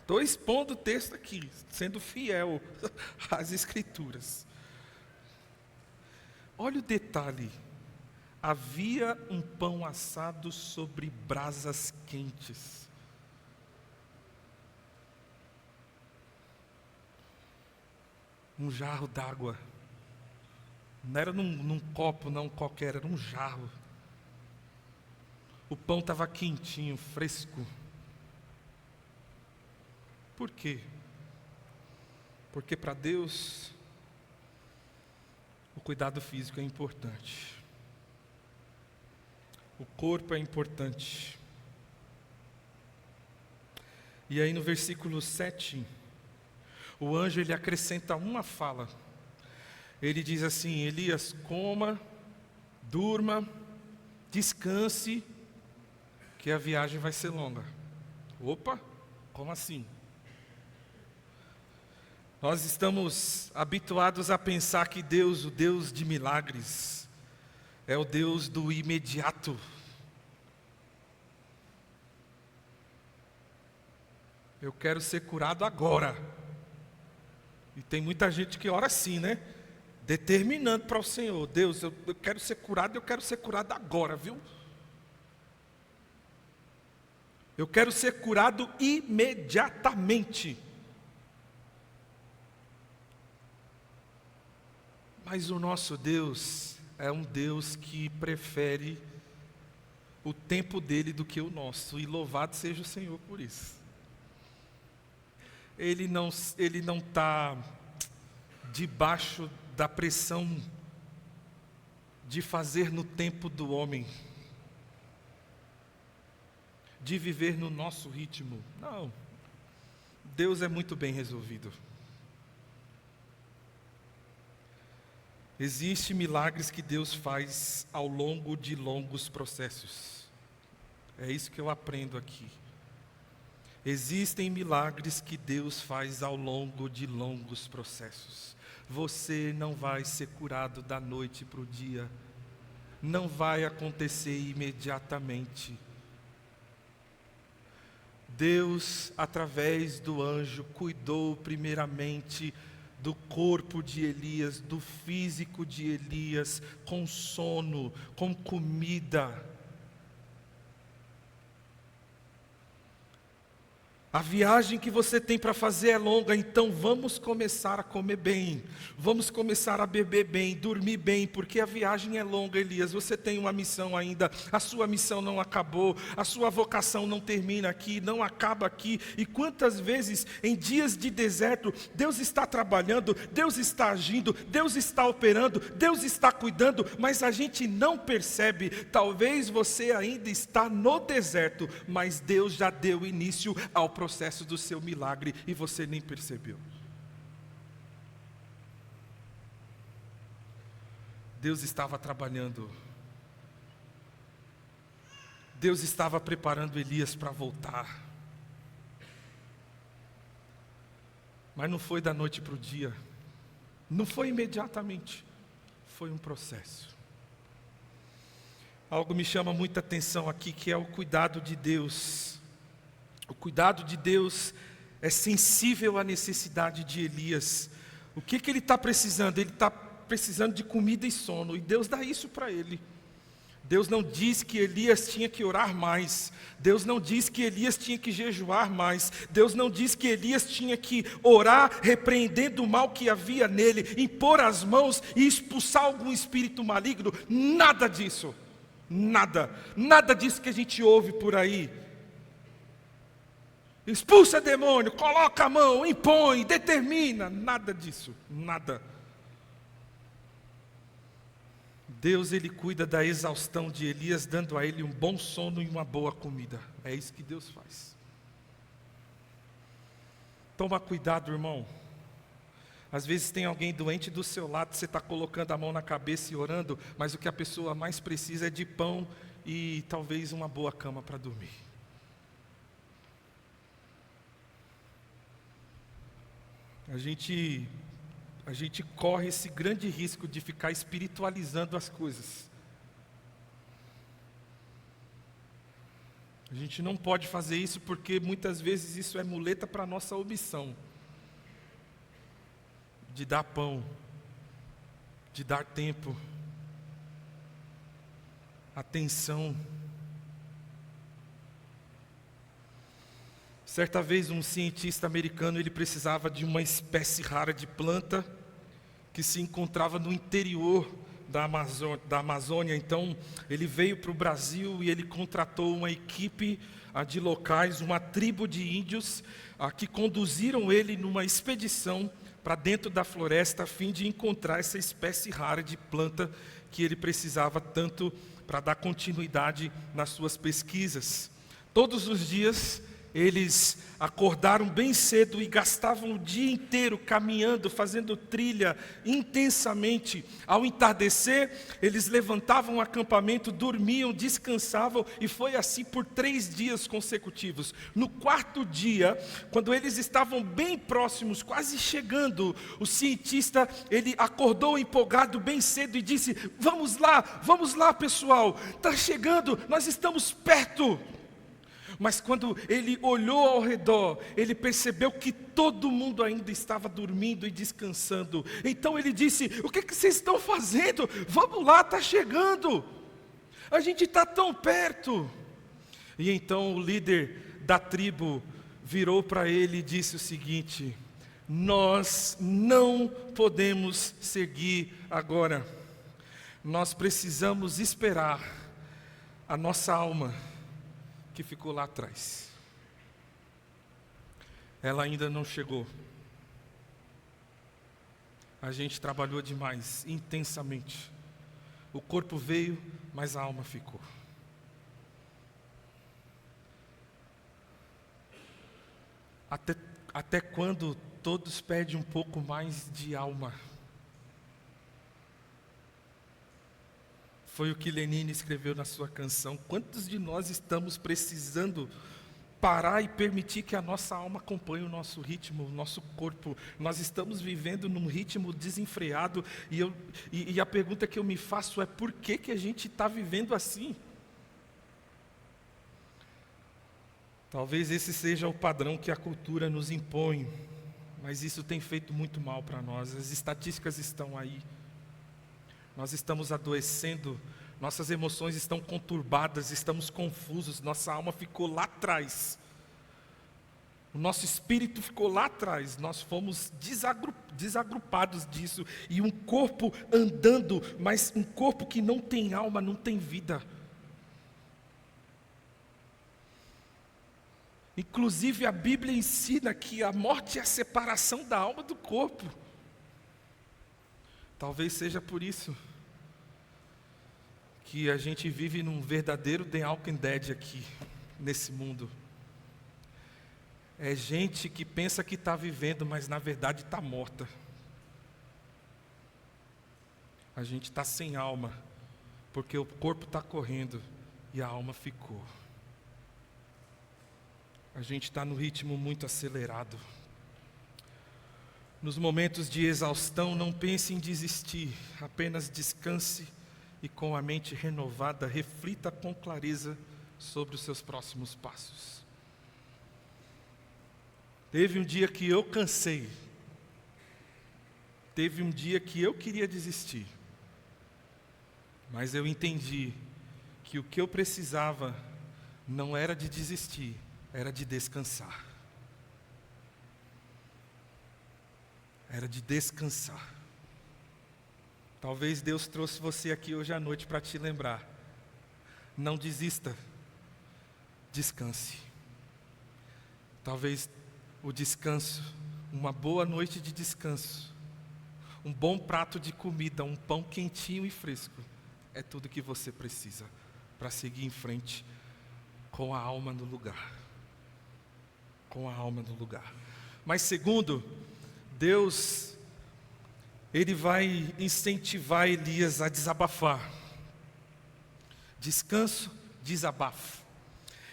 Estou expondo o texto aqui, sendo fiel às Escrituras. Olha o detalhe. Havia um pão assado sobre brasas quentes. Um jarro d'água. Não era num copo, não qualquer, era um jarro. O pão estava quentinho, fresco. Por quê? Porque para Deus, o cuidado físico é importante. O corpo é importante. E aí no versículo 7, o anjo ele acrescenta uma fala. Ele diz assim: Elias, coma, durma, descanse, que a viagem vai ser longa. Opa, como assim? Nós estamos habituados a pensar que Deus, o Deus de milagres, é o Deus do imediato. Eu quero ser curado agora. E tem muita gente que ora assim, né? Determinando para o Senhor: Deus, eu quero ser curado, eu quero ser curado agora, viu? Eu quero ser curado imediatamente. Mas o nosso Deus é um Deus que prefere o tempo dele do que o nosso. E louvado seja o Senhor por isso. Ele não está debaixo da pressão de fazer no tempo do homem, de viver no nosso ritmo. Não. Deus é muito bem resolvido. Existem milagres que Deus faz ao longo de longos processos. É isso que eu aprendo aqui. Existem milagres que Deus faz ao longo de longos processos. Você não vai ser curado da noite para o dia. Não vai acontecer imediatamente. Deus, através do anjo, cuidou primeiramente do corpo de Elias, do físico de Elias, com sono, com comida. A viagem que você tem para fazer é longa, então vamos começar a comer bem, vamos começar a beber bem, dormir bem, porque a viagem é longa, Elias. Você tem uma missão ainda, a sua missão não acabou, a sua vocação não termina aqui, não acaba aqui. E quantas vezes em dias de deserto, Deus está trabalhando, Deus está agindo, Deus está operando, Deus está cuidando, mas a gente não percebe. Talvez você ainda está no deserto, mas Deus já deu início ao processo do seu milagre e você nem percebeu. Deus estava trabalhando. Deus estava preparando Elias para voltar. Mas não foi da noite para o dia. Não foi imediatamente. Foi um processo. Algo me chama muita atenção aqui, que é o cuidado de Deus. O cuidado de Deus é sensível à necessidade de Elias. O que ele está precisando? Ele está precisando de comida e sono, e Deus dá isso para ele. Deus não diz que Elias tinha que orar mais. Deus não diz que Elias tinha que jejuar mais. Deus não diz que Elias tinha que orar repreendendo o mal que havia nele, impor as mãos e expulsar algum espírito maligno. Nada disso. Nada disso que a gente ouve por aí. Expulsa demônio, coloca a mão, impõe, determina. Nada disso, nada. Deus, ele cuida da exaustão de Elias, dando a ele um bom sono e uma boa comida. É isso que Deus faz. Toma cuidado, irmão. Às vezes tem alguém doente do seu lado, você está colocando a mão na cabeça e orando, mas o que a pessoa mais precisa é de pão e talvez uma boa cama para dormir. A gente corre esse grande risco de ficar espiritualizando as coisas. A gente não pode fazer isso porque muitas vezes isso é muleta para a nossa omissão de dar pão, de dar tempo, atenção. Certa vez um cientista americano, ele precisava de uma espécie rara de planta que se encontrava no interior da Amazônia. Então ele veio para o Brasil e ele contratou uma equipe de locais, uma tribo de índios que conduziram ele numa expedição para dentro da floresta a fim de encontrar essa espécie rara de planta que ele precisava tanto para dar continuidade nas suas pesquisas. Todos os dias eles acordaram bem cedo e gastavam o dia inteiro caminhando, fazendo trilha intensamente. Ao entardecer, eles levantavam o acampamento, dormiam, descansavam, e foi assim por 3 dias consecutivos. No 4º dia, quando eles estavam bem próximos, quase chegando, o cientista, ele acordou empolgado bem cedo e disse: vamos lá pessoal, está chegando, nós estamos perto. Mas quando ele olhou ao redor, ele percebeu que todo mundo ainda estava dormindo e descansando. Então ele disse: o que vocês estão fazendo? Vamos lá, está chegando. A gente está tão perto. E então o líder da tribo virou para ele e disse o seguinte: nós não podemos seguir agora. Nós precisamos esperar a nossa alma que ficou lá atrás. Ela ainda não chegou. A gente trabalhou demais, intensamente. O corpo veio, mas a alma ficou. Até quando todos pedem um pouco mais de alma? Foi o que Lenine escreveu na sua canção. Quantos de nós estamos precisando parar e permitir que a nossa alma acompanhe o nosso ritmo, o nosso corpo? Nós estamos vivendo num ritmo desenfreado e a pergunta que eu me faço é: por que a gente está vivendo assim? Talvez esse seja o padrão que a cultura nos impõe, mas isso tem feito muito mal para nós. As estatísticas estão aí. Nós estamos adoecendo, nossas emoções estão conturbadas, estamos confusos, nossa alma ficou lá atrás. O nosso espírito ficou lá atrás, nós fomos desagrupados disso. E um corpo andando, mas um corpo que não tem alma, não tem vida. Inclusive a Bíblia ensina que a morte é a separação da alma do corpo. Talvez seja por isso que a gente vive num verdadeiro The Walking Dead aqui, nesse mundo. É gente que pensa que está vivendo, mas na verdade está morta. A gente está sem alma, porque o corpo está correndo e a alma ficou. A gente está no ritmo muito acelerado. Nos momentos de exaustão, não pense em desistir, apenas descanse e com a mente renovada, reflita com clareza sobre os seus próximos passos. Teve um dia que eu cansei, teve um dia que eu queria desistir, mas eu entendi que o que eu precisava não era de desistir, era de descansar. Era de descansar. Talvez Deus trouxe você aqui hoje à noite para te lembrar: não desista, descanse. Talvez o descanso, uma boa noite de descanso, um bom prato de comida, um pão quentinho e fresco, é tudo que você precisa para seguir em frente com a alma no lugar. Com a alma no lugar. Mas segundo, Deus, Ele vai incentivar Elias a desabafar. Descanso, desabafo.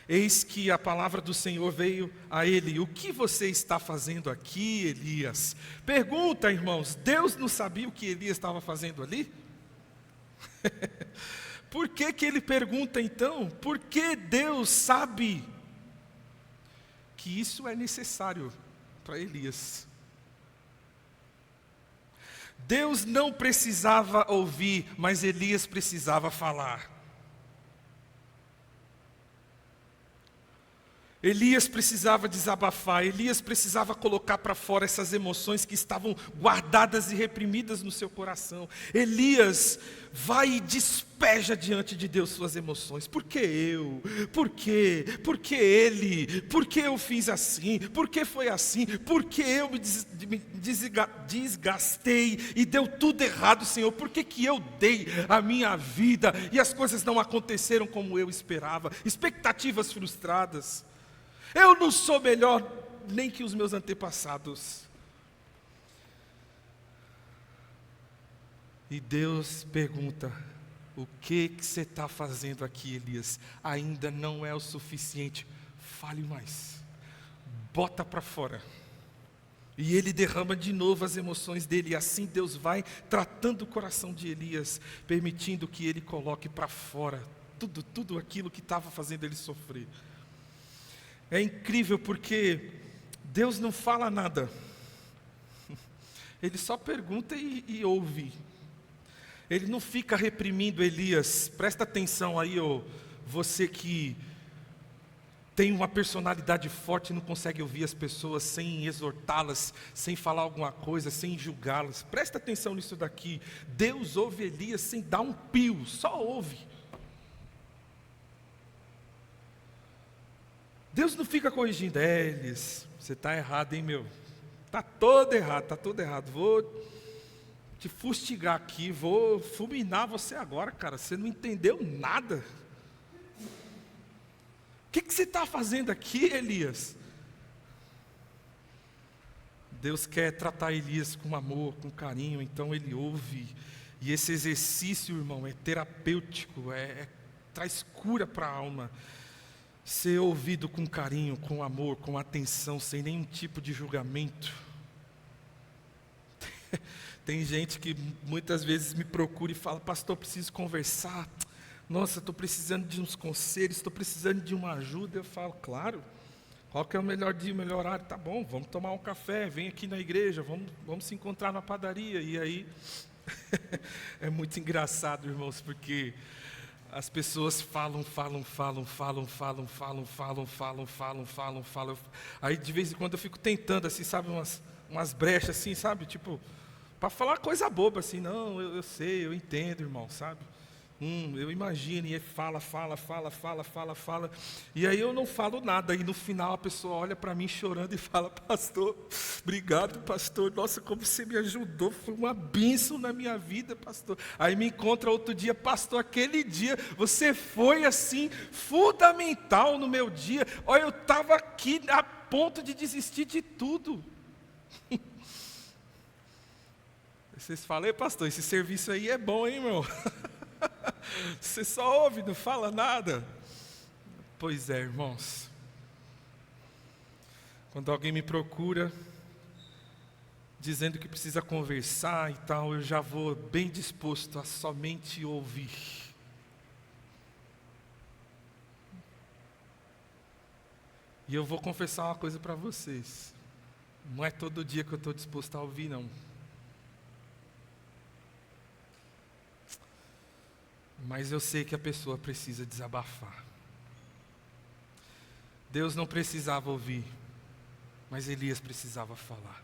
Eis que a palavra do Senhor veio a ele: o que você está fazendo aqui, Elias? Pergunta, irmãos, Deus não sabia o que Elias estava fazendo ali? Por que que ele pergunta então? Porque Deus sabe que isso é necessário para Elias. Deus não precisava ouvir, mas Elias precisava falar. Elias precisava desabafar, Elias precisava colocar para fora essas emoções que estavam guardadas e reprimidas no seu coração. Elias vai e despeja diante de Deus suas emoções. Por que eu? Por quê? Por que ele? Por que eu fiz assim? Por que foi assim? Por que eu me desgastei e deu tudo errado, Senhor? Por que que eu dei a minha vida e as coisas não aconteceram como eu esperava? Expectativas frustradas. Eu não sou melhor nem que os meus antepassados. E Deus pergunta: o que você está fazendo aqui, Elias? Ainda não é o suficiente. Fale mais. Bota para fora. E ele derrama de novo as emoções dele. E assim Deus vai tratando o coração de Elias, permitindo que ele coloque para fora tudo aquilo que estava fazendo ele sofrer. É incrível porque Deus não fala nada. Ele só pergunta e ouve. Ele não fica reprimindo Elias. Presta atenção aí, você que tem uma personalidade forte e não consegue ouvir as pessoas sem exortá-las, sem falar alguma coisa, sem julgá-las. Presta atenção nisso daqui. Deus ouve Elias sem dar um pio, só ouve. Deus não fica corrigindo. Elias, você está errado, hein, meu? Está todo errado. Vou te fustigar aqui, vou fulminar você agora, cara. Você não entendeu nada. O que você está fazendo aqui, Elias? Deus quer tratar Elias com amor, com carinho, então ele ouve. E esse exercício, irmão, é terapêutico, traz cura para a alma. Ser ouvido com carinho, com amor, com atenção, sem nenhum tipo de julgamento. Tem gente que muitas vezes me procura e fala: pastor, preciso conversar. Nossa, estou precisando de uns conselhos, estou precisando de uma ajuda. Eu falo: claro. Qual que é o melhor dia, o melhor horário? Tá bom, vamos tomar um café, vem aqui na igreja, vamos se encontrar na padaria. E aí, é muito engraçado, irmãos, porque as pessoas falam. Aí de vez em quando eu fico tentando, assim, sabe, umas brechas, assim, sabe, tipo, para falar coisa boba, assim. Não, eu sei, eu entendo, irmão, sabe. Eu imagino, e fala. E aí eu não falo nada, e no final a pessoa olha para mim chorando e fala: pastor, obrigado, pastor, nossa, como você me ajudou, foi uma bênção na minha vida, pastor. Aí me encontra outro dia: pastor, aquele dia você foi assim, fundamental no meu dia. Olha, eu estava aqui a ponto de desistir de tudo. Vocês falam: pastor, esse serviço aí é bom, hein, meu? Você só ouve, não fala nada. Pois é, irmãos. Quando alguém me procura dizendo que precisa conversar e tal, eu já vou bem disposto a somente ouvir. E eu vou confessar uma coisa para vocês: não é todo dia que eu estou disposto a ouvir, não. Mas eu sei que a pessoa precisa desabafar. Deus não precisava ouvir, mas Elias precisava falar.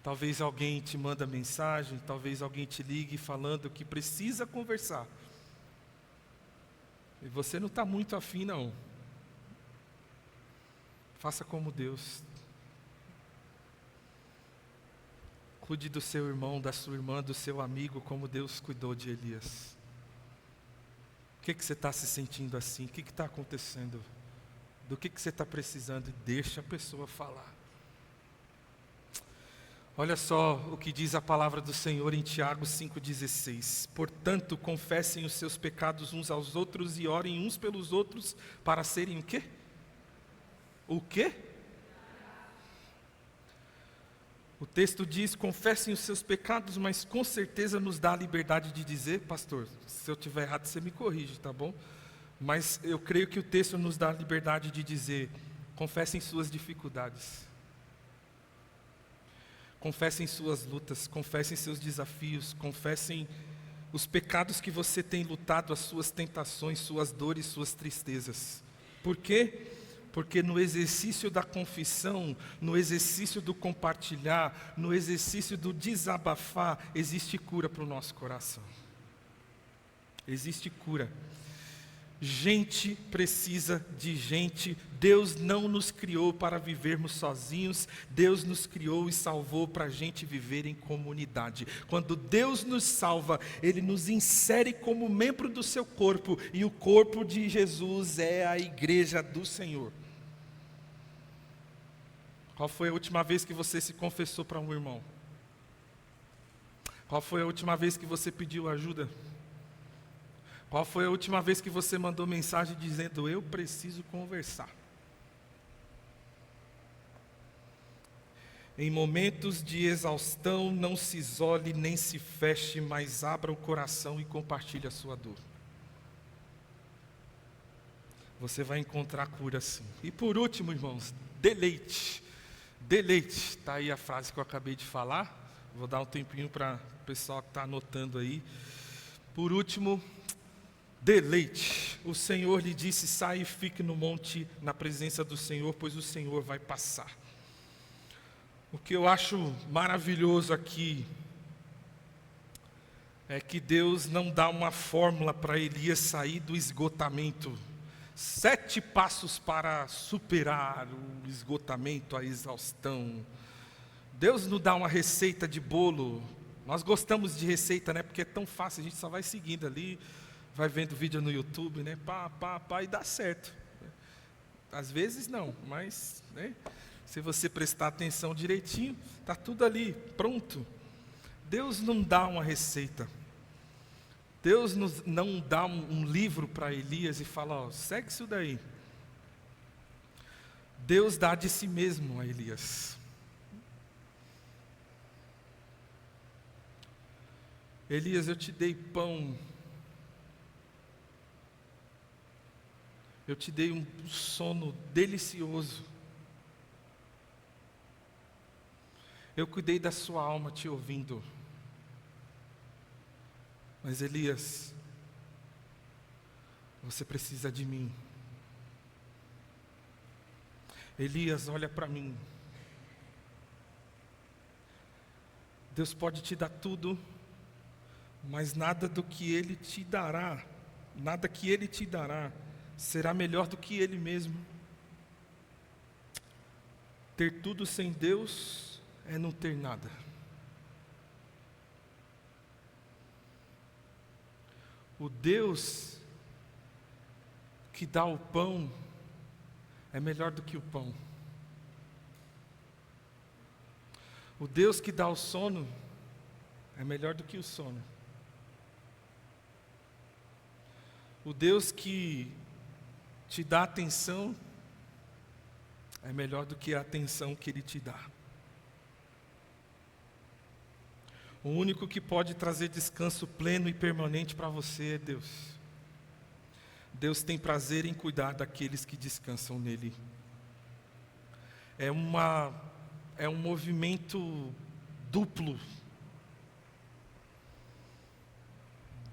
Talvez alguém te manda mensagem, talvez alguém te ligue falando que precisa conversar. E você não está muito afim, não. Faça como Deus. Cuide do seu irmão, da sua irmã, do seu amigo, como Deus cuidou de Elias. O que você está se sentindo assim? O que está acontecendo? Do que você está precisando? Deixa a pessoa falar. Olha só o que diz a palavra do Senhor em Tiago 5,16. Portanto, confessem os seus pecados uns aos outros e orem uns pelos outros para serem o quê? O quê? O texto diz: confessem os seus pecados, mas com certeza nos dá a liberdade de dizer, pastor, se eu estiver errado você me corrige, tá bom? Mas eu creio que o texto nos dá a liberdade de dizer: confessem suas dificuldades, confessem suas lutas, confessem seus desafios, confessem os pecados que você tem lutado, as suas tentações, suas dores, suas tristezas. Por quê? Porque no exercício da confissão, no exercício do compartilhar, no exercício do desabafar, existe cura para o nosso coração. Existe cura. Gente precisa de gente. Deus não nos criou para vivermos sozinhos. Deus nos criou e salvou para a gente viver em comunidade. Quando Deus nos salva, Ele nos insere como membro do seu corpo. E o corpo de Jesus é a igreja do Senhor. Qual foi a última vez que você se confessou para um irmão? Qual foi a última vez que você pediu ajuda? Qual foi a última vez que você mandou mensagem dizendo: eu preciso conversar? Em momentos de exaustão, não se isole nem se feche, mas abra o coração e compartilhe a sua dor. Você vai encontrar cura sim. E por último, irmãos, deleite. Deleite, está aí a frase que eu acabei de falar. Vou dar um tempinho para o pessoal que está anotando aí. Por último, deleite. O Senhor lhe disse: saia e fique no monte na presença do Senhor, pois o Senhor vai passar. O que eu acho maravilhoso aqui é que Deus não dá uma fórmula para Elias sair do esgotamento. 7 passos para superar o esgotamento, a exaustão. Deus não dá uma receita de bolo. Nós gostamos de receita, né? Porque é tão fácil, a gente só vai seguindo ali, vai vendo vídeo no YouTube, né? E dá certo. Às vezes não, mas, né? Se você prestar atenção direitinho, está tudo ali, pronto. Deus não dá uma receita. Deus não dá um livro para Elias e fala: ó, segue isso daí. Deus dá de si mesmo a Elias. Elias, eu te dei pão. Eu te dei um sono delicioso. Eu cuidei da sua alma te ouvindo. Mas Elias, você precisa de mim. Elias, olha para mim. Deus pode te dar tudo, mas nada do que Ele te dará, nada que Ele te dará, será melhor do que Ele mesmo. Ter tudo sem Deus é não ter nada. O Deus que dá o pão é melhor do que o pão. O Deus que dá o sono é melhor do que o sono. O Deus que te dá atenção é melhor do que a atenção que Ele te dá. O único que pode trazer descanso pleno e permanente para você é Deus. Deus tem prazer em cuidar daqueles que descansam nele. É um movimento duplo.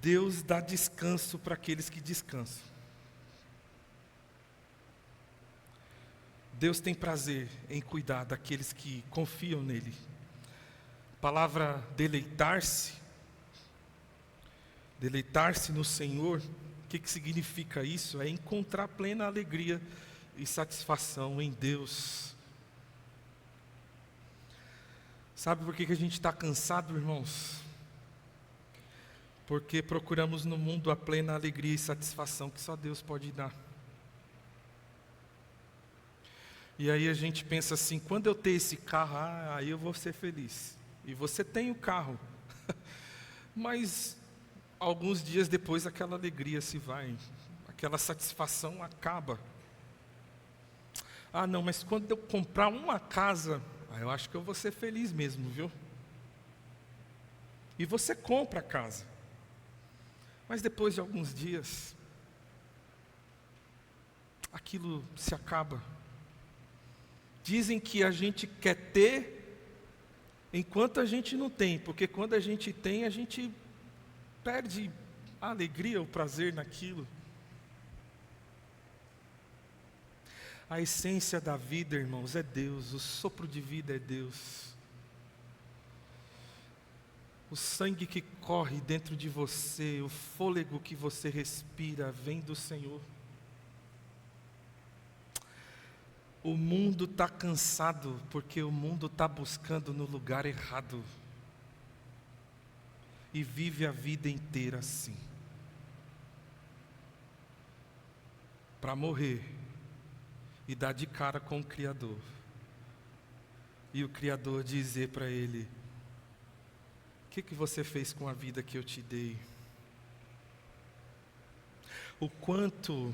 Deus dá descanso para aqueles que descansam. Deus tem prazer em cuidar daqueles que confiam nele. A palavra deleitar-se no Senhor, o que significa isso? É encontrar plena alegria e satisfação em Deus. Sabe por que a gente está cansado, irmãos? Porque procuramos no mundo a plena alegria e satisfação que só Deus pode dar. E aí a gente pensa assim: quando eu ter esse carro, aí eu vou ser feliz. E você tem o carro, mas alguns dias depois aquela alegria se vai, aquela satisfação acaba. Não, mas quando eu comprar uma casa, Eu acho que eu vou ser feliz mesmo, viu? E você compra a casa. Mas depois de alguns dias, aquilo se acaba. Dizem que a gente quer ter enquanto a gente não tem, porque quando a gente tem, a gente perde a alegria, o prazer naquilo. A essência da vida, irmãos, é Deus, o sopro de vida é Deus. O sangue que corre dentro de você, o fôlego que você respira, vem do Senhor. O mundo está cansado, porque o mundo está buscando no lugar errado. E vive a vida inteira assim. Para morrer e dar de cara com o Criador. E o Criador dizer para ele: o que você fez com a vida que eu te dei? O quanto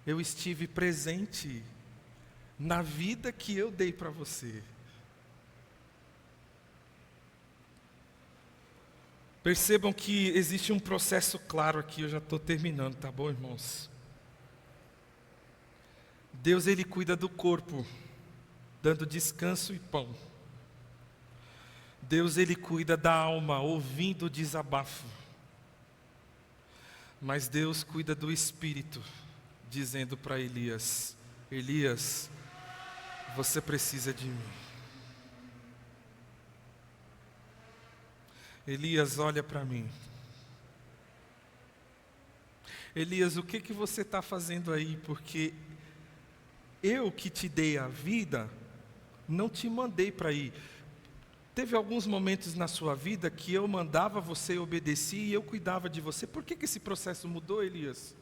eu estive presente na vida que eu dei para você. Percebam que existe um processo claro aqui, eu já estou terminando, tá bom, irmãos? Deus, Ele cuida do corpo, dando descanso e pão. Deus, Ele cuida da alma, ouvindo o desabafo. Mas Deus cuida do espírito, dizendo para Elias: Elias, você precisa de mim. Elias, olha para mim. Elias, o que você está fazendo aí? Porque eu que te dei a vida, não te mandei para ir. Teve alguns momentos na sua vida que eu mandava você obedecer e eu cuidava de você. Por que esse processo mudou, Elias?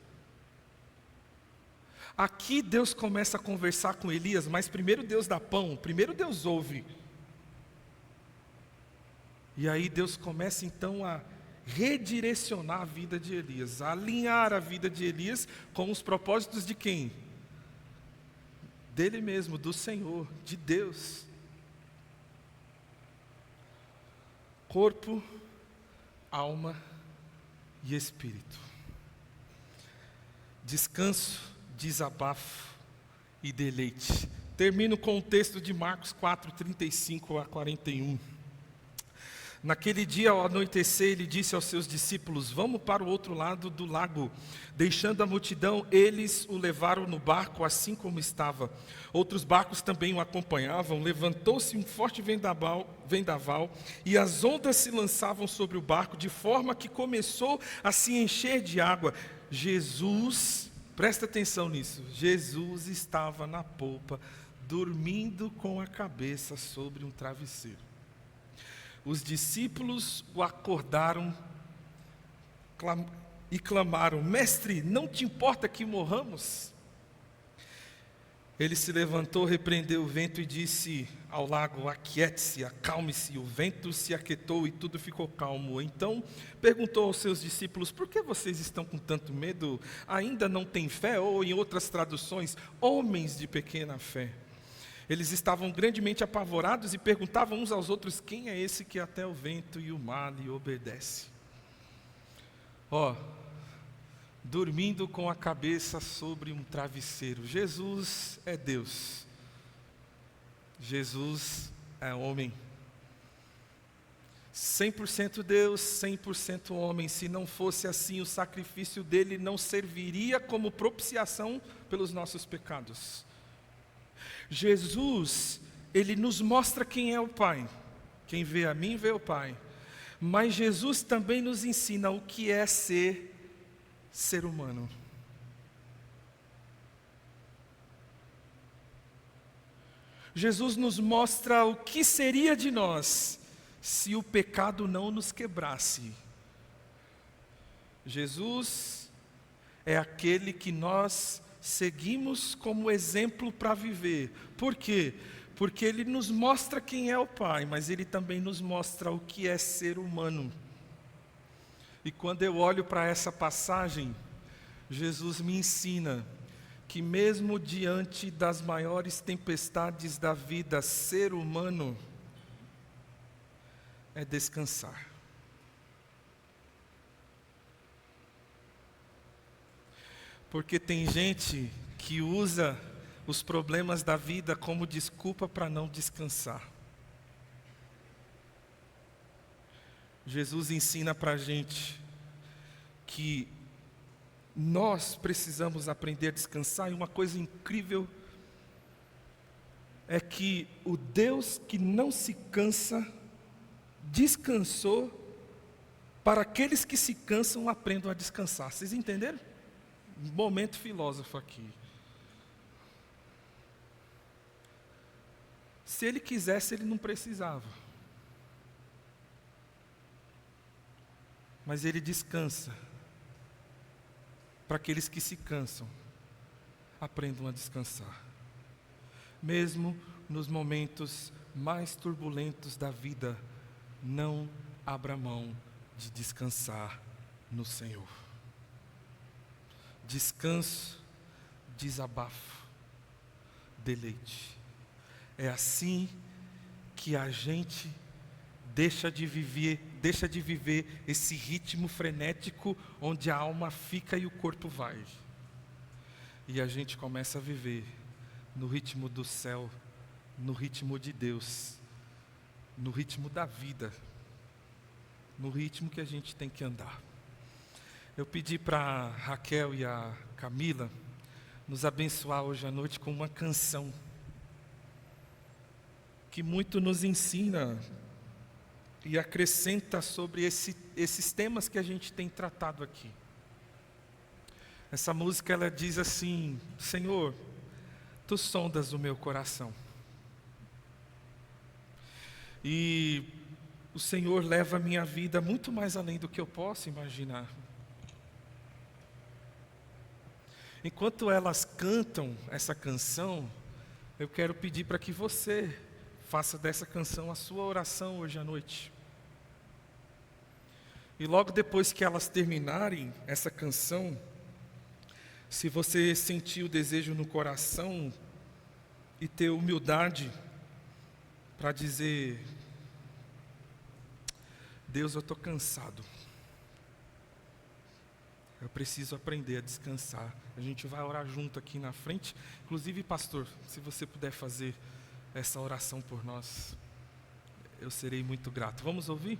Aqui Deus começa a conversar com Elias, mas primeiro Deus dá pão, primeiro Deus ouve. E aí Deus começa então a redirecionar a vida de Elias, a alinhar a vida de Elias com os propósitos de quem? Dele mesmo, do Senhor, de Deus. Corpo, alma e espírito. Descanso, desabafo e deleite. Termino com o texto de Marcos 4, 35 a 41. Naquele dia, ao anoitecer, ele disse aos seus discípulos: vamos para o outro lado do lago. Deixando a multidão, eles o levaram no barco assim como estava. Outros barcos também o acompanhavam. Levantou-se um forte vendaval e as ondas se lançavam sobre o barco, de forma que começou a se encher de água. Jesus, presta atenção nisso, Jesus estava na polpa, dormindo com a cabeça sobre um travesseiro. Os discípulos o acordaram e clamaram: Mestre, não te importa que morramos? Ele se levantou, repreendeu o vento e disse ao lago: aquiete-se, acalme-se. O vento se aquietou e tudo ficou calmo. Então perguntou aos seus discípulos: por que vocês estão com tanto medo? Ainda não têm fé? Ou em outras traduções, homens de pequena fé. Eles estavam grandemente apavorados e perguntavam uns aos outros: quem é esse que até o vento e o mar lhe obedece? Dormindo com a cabeça sobre um travesseiro. Jesus é Deus. Jesus é homem. 100% Deus, 100% homem. Se não fosse assim, o sacrifício dele não serviria como propiciação pelos nossos pecados. Jesus, ele nos mostra quem é o Pai. Quem vê a mim, vê o Pai. Mas Jesus também nos ensina o que é ser humano. Jesus nos mostra o que seria de nós se o pecado não nos quebrasse. Jesus é aquele que nós seguimos como exemplo para viver. Por quê? Porque ele nos mostra quem é o Pai, mas ele também nos mostra o que é ser humano. E quando eu olho para essa passagem, Jesus me ensina que mesmo diante das maiores tempestades da vida, ser humano é descansar. Porque tem gente que usa os problemas da vida como desculpa para não descansar. Jesus ensina para a gente que nós precisamos aprender a descansar, e uma coisa incrível é que o Deus que não se cansa, descansou para aqueles que se cansam aprendam a descansar. Vocês entenderam? Momento filósofo aqui. Se ele quisesse, ele não precisava. Mas ele descansa para aqueles que se cansam, aprendam a descansar. Mesmo nos momentos mais turbulentos da vida, não abra mão de descansar no Senhor. Descanso, desabafo, deleite. É assim que a gente deixa de viver esse ritmo frenético onde a alma fica e o corpo vai. E a gente começa a viver no ritmo do céu, no ritmo de Deus, no ritmo da vida, no ritmo que a gente tem que andar. Eu pedi para a Raquel e a Camila nos abençoar hoje à noite com uma canção que muito nos ensina e acrescenta sobre esses temas que a gente tem tratado aqui. Essa música, ela diz assim: Senhor, Tu sondas o meu coração. E o Senhor leva a minha vida muito mais além do que eu posso imaginar. Enquanto elas cantam essa canção, eu quero pedir para que você faça dessa canção a sua oração hoje à noite. E logo depois que elas terminarem essa canção, se você sentir o desejo no coração e ter humildade para dizer: Deus, eu estou cansado, eu preciso aprender a descansar. A gente vai orar junto aqui na frente. Inclusive, pastor, se você puder fazer essa oração por nós, eu serei muito grato. Vamos ouvir?